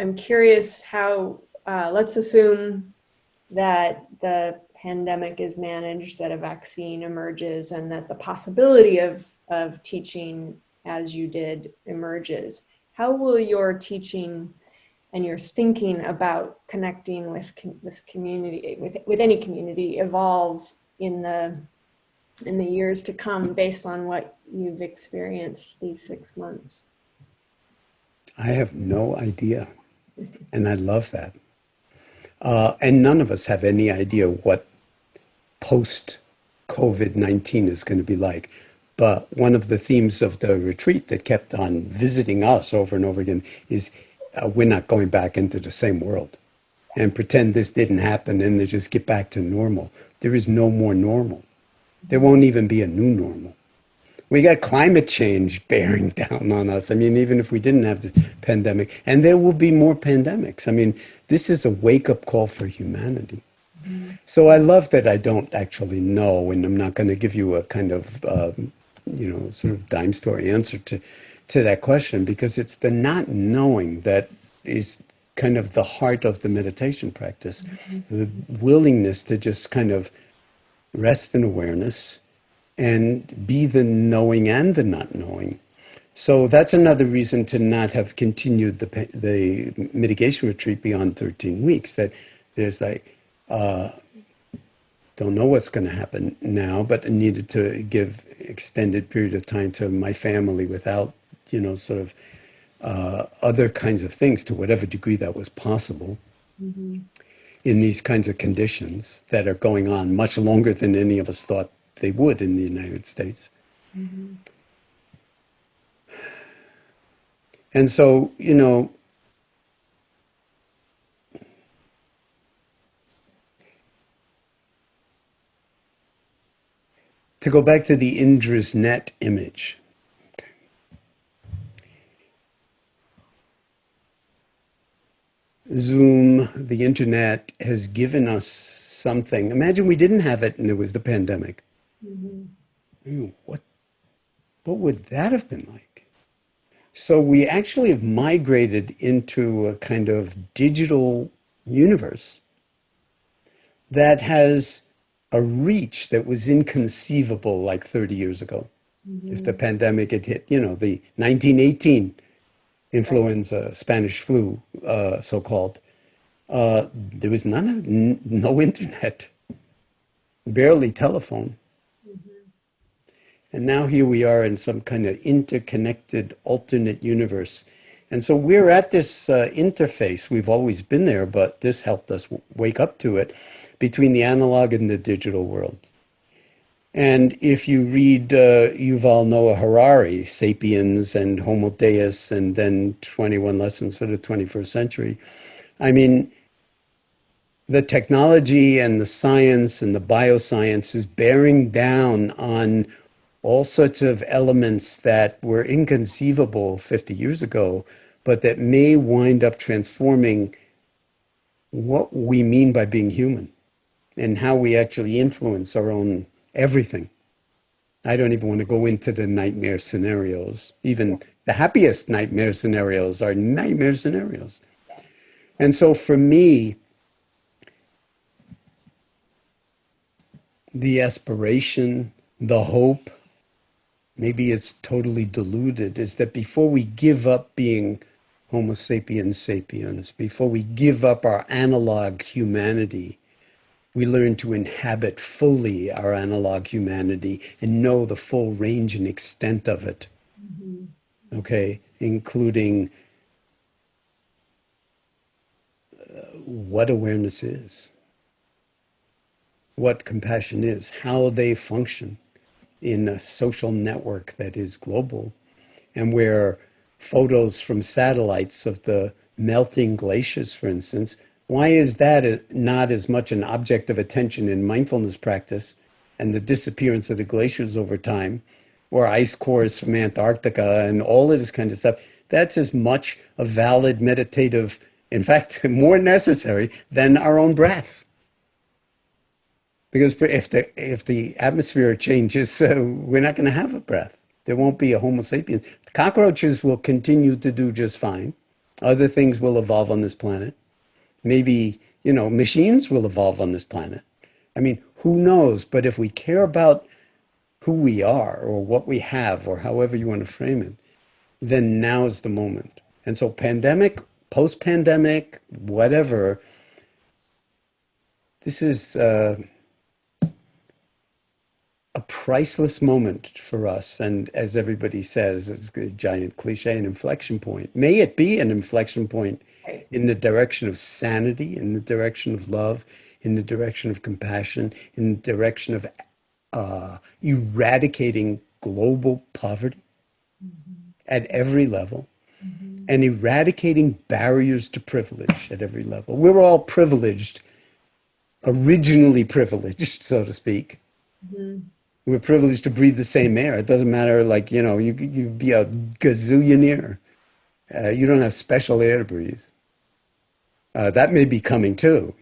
I'm curious how, let's assume that the pandemic is managed, that a vaccine emerges, and that the possibility of teaching as you did emerges. How will your teaching and your thinking about connecting with this community, with any community, evolve in the years to come based on what you've experienced these 6 months? I have no idea. And I love that. And none of us have any idea what post-COVID-19 is going to be like. But one of the themes of the retreat that kept on visiting us over and over again is we're not going back into the same world and pretend this didn't happen and then just get back to normal. There is no more normal. There won't even be a new normal. We got climate change bearing down on us. I mean, even if we didn't have the pandemic, and there will be more pandemics. I mean, this is a wake-up call for humanity. Mm-hmm. So I love that I don't actually know, and I'm not going to give you a kind of, sort of dime store answer to that question, because it's the not knowing that is kind of the heart of the meditation practice, mm-hmm. the willingness to just kind of rest in awareness and be the knowing and the not knowing. So that's another reason to not have continued the mitigation retreat beyond 13 weeks, that there's like, don't know what's going to happen now, but I needed to give extended period of time to my family without, other kinds of things, to whatever degree that was possible, mm-hmm. in these kinds of conditions that are going on much longer than any of us thought they would in the United States. Mm-hmm. And so, to go back to the Indra's net image. Zoom, the internet, has given us something. Imagine we didn't have it and it was the pandemic. Mm-hmm. What would that have been like? So we actually have migrated into a kind of digital universe that has a reach that was inconceivable like 30 years ago. Mm-hmm. If the pandemic had hit, the 1918 influenza, Spanish flu, so-called, there was no internet, barely telephone. Mm-hmm. And now here we are in some kind of interconnected alternate universe. And so we're at this interface. We've always been there, but this helped us wake up to it, between the analog and the digital world. And if you read Yuval Noah Harari, Sapiens and Homo Deus, and then 21 Lessons for the 21st Century, I mean, the technology and the science and the bioscience is bearing down on all sorts of elements that were inconceivable 50 years ago, but that may wind up transforming what we mean by being human and how we actually influence our own everything. I don't even want to go into the nightmare scenarios. Even the happiest nightmare scenarios are nightmare scenarios. And so for me, the aspiration, the hope, maybe it's totally diluted, is that before we give up being Homo sapiens sapiens, before we give up our analog humanity, we learn to inhabit fully our analog humanity and know the full range and extent of it. Mm-hmm. Okay, including what awareness is, what compassion is, how they function in a social network that is global, and where photos from satellites of the melting glaciers, for instance, why is that not as much an object of attention in mindfulness practice and the disappearance of the glaciers over time, or ice cores from Antarctica and all of this kind of stuff? That's as much a valid meditative, in fact, more necessary than our own breath. Because if the atmosphere changes, we're not going to have a breath. There won't be a Homo sapiens. Cockroaches will continue to do just fine. Other things will evolve on this planet. Maybe, machines will evolve on this planet. I mean, who knows? But if we care about who we are or what we have or however you want to frame it, then now is the moment. And so pandemic, post-pandemic, whatever, this is a priceless moment for us. And as everybody says, it's a giant cliche, an inflection point. May it be an inflection point Right. in the direction of sanity, in the direction of love, in the direction of compassion, in the direction of eradicating global poverty at every level and eradicating barriers to privilege at every level. We're all privileged, originally privileged, so to speak. We're privileged to breathe the same air. It doesn't matter, like, you be a gazillionaire. You don't have special air to breathe. That may be coming too,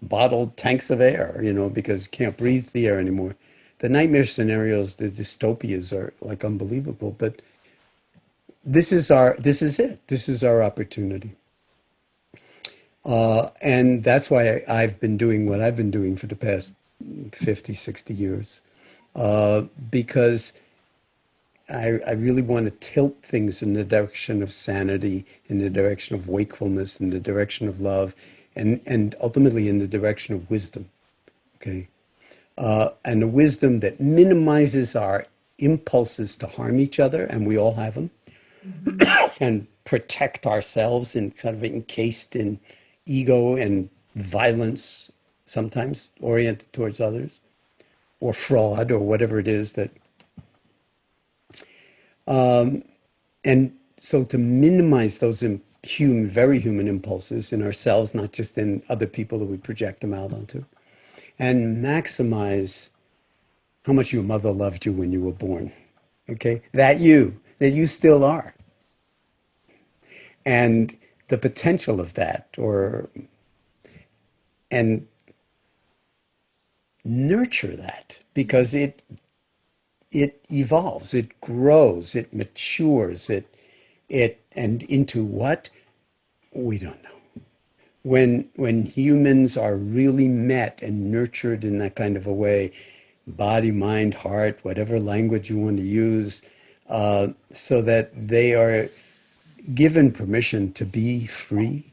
bottled tanks of air, because you can't breathe the air anymore. The nightmare scenarios, the dystopias are like unbelievable, but this is it. This is our opportunity. And that's why I've been doing what I've been doing for the past 50, 60 years. Because I really want to tilt things in the direction of sanity, in the direction of wakefulness, in the direction of love, and ultimately in the direction of wisdom. Okay. And a wisdom that minimizes our impulses to harm each other, and we all have them, and protect ourselves and sort of encased in ego and violence, sometimes oriented towards others, or fraud, or whatever it is that. And so to minimize those very human impulses in ourselves, not just in other people that we project them out onto, and maximize how much your mother loved you when you were born. Okay? That you still are. And the potential of that, and nurture that, because it evolves, it grows, it matures, and into what? We don't know. When humans are really met and nurtured in that kind of a way, body, mind, heart, whatever language you want to use, so that they are given permission to be free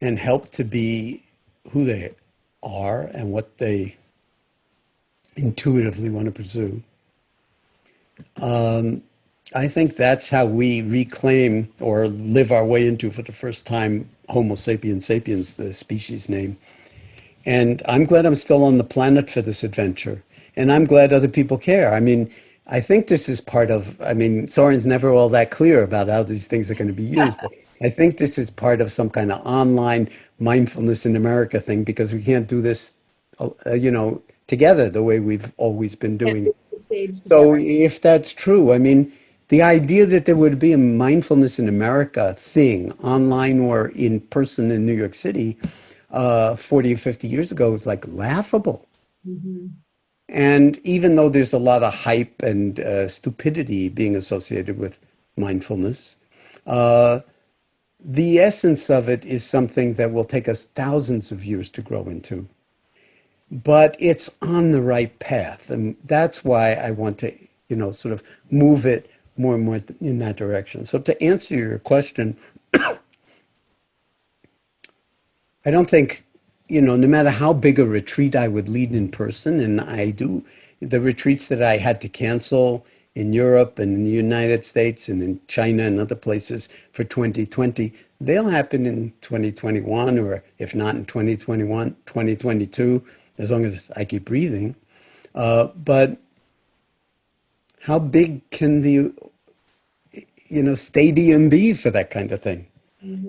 and help to be who they are and what they intuitively want to pursue. I think that's how we reclaim or live our way into, for the first time, Homo sapiens sapiens, the species name. And I'm glad I'm still on the planet for this adventure. And I'm glad other people care. I mean, I think this is part of, Soren's never all that clear about how these things are going to be used, but I think this is part of some kind of online mindfulness in America thing, because we can't do this, together the way we've always been doing. The stage So together. if that's true, the idea that there would be a mindfulness in America thing, online or in person in New York City, 40 or 50 years ago was like laughable. And even though there's a lot of hype and stupidity being associated with mindfulness, the essence of it is something that will take us thousands of years to grow into. But it's on the right path. And that's why I want to, sort of move it more and more in that direction. So to answer your question, I don't think, no matter how big a retreat I would lead in person, and I do, the retreats that I had to cancel in Europe and in the United States and in China and other places for 2020, they'll happen in 2021, or if not in 2021, 2022, as long as I keep breathing. But how big can the, stadium be for that kind of thing?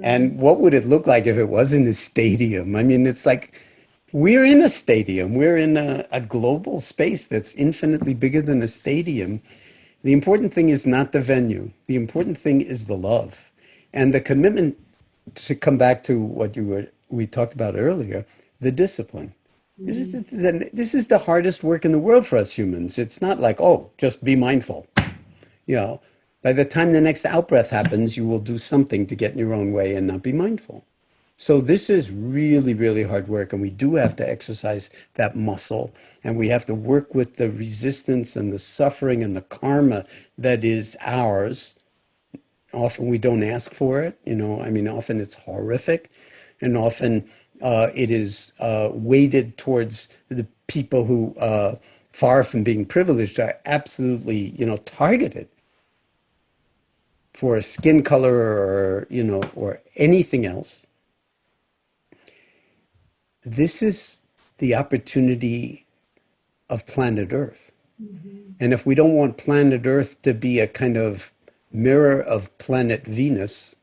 And what would it look like if it wasn't a stadium? It's like we're in a stadium. We're in a global space that's infinitely bigger than a stadium. The important thing is not the venue. The important thing is the love and the commitment to come back to what we talked about earlier, the discipline. This is the hardest work in the world for us humans. It's not like, oh, just be mindful. By the time the next out-breath happens, you will do something to get in your own way and not be mindful. So this is really, really hard work, and we do have to exercise that muscle, and we have to work with the resistance and the suffering and the karma that is ours. Often we don't ask for it, I mean, often it's horrific, and often it is weighted towards the people who, far from being privileged, are absolutely, targeted for skin color or, or anything else. This is the opportunity of planet Earth. Mm-hmm. And if we don't want planet Earth to be a kind of mirror of planet Venus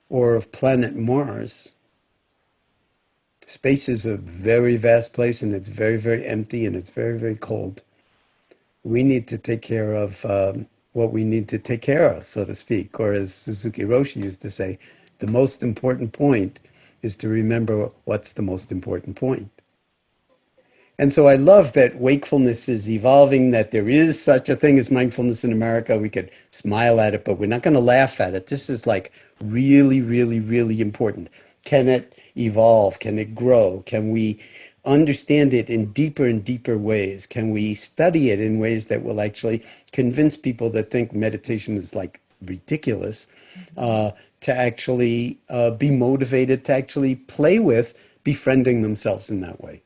or of planet Mars, space is a very vast place, and it's very, very empty, and it's very, very cold. We need to take care of what we need to take care of, so to speak. Or as Suzuki Roshi used to say, the most important point is to remember what's the most important point. And so I love that wakefulness is evolving, that there is such a thing as mindfulness in America. We could smile at it, but we're not going to laugh at it. This is like really, really, really important. Can it evolve? Can it grow? Can we understand it in deeper and deeper ways? Can we study it in ways that will actually convince people that think meditation is like ridiculous, to actually be motivated to actually play with befriending themselves in that way?